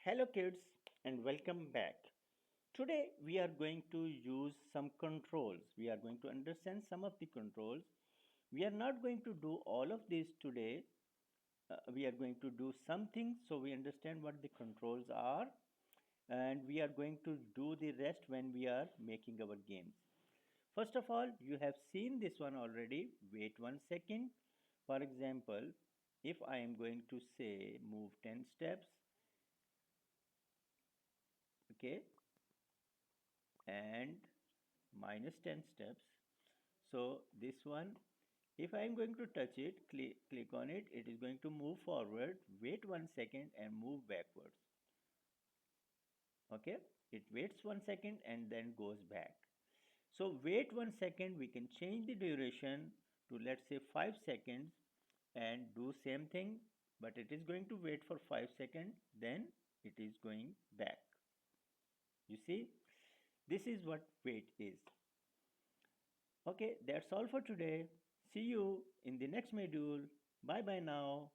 Hello kids and welcome back. Today we are going to use some controls. We are going to understand some of the controls. We are not going to do all of this today. We are going to do something so we understand what the controls are, and we are going to do the rest when we are making our games. First of all, you have seen this one already. Wait 1 second. For example, if I am going to say move 10 steps, okay, and minus 10 steps. So this one, if I am going to touch it, click on it, it is going to move forward. Wait 1 second and move backwards. Okay, it waits 1 second and then goes back. So wait 1 second, we can change the duration to, let's say, 5 seconds, and do same thing, but it is going to wait for 5 seconds, then it is going back. You see, this is what wait is. Okay, that's all for today. See you in the next module. Bye bye now.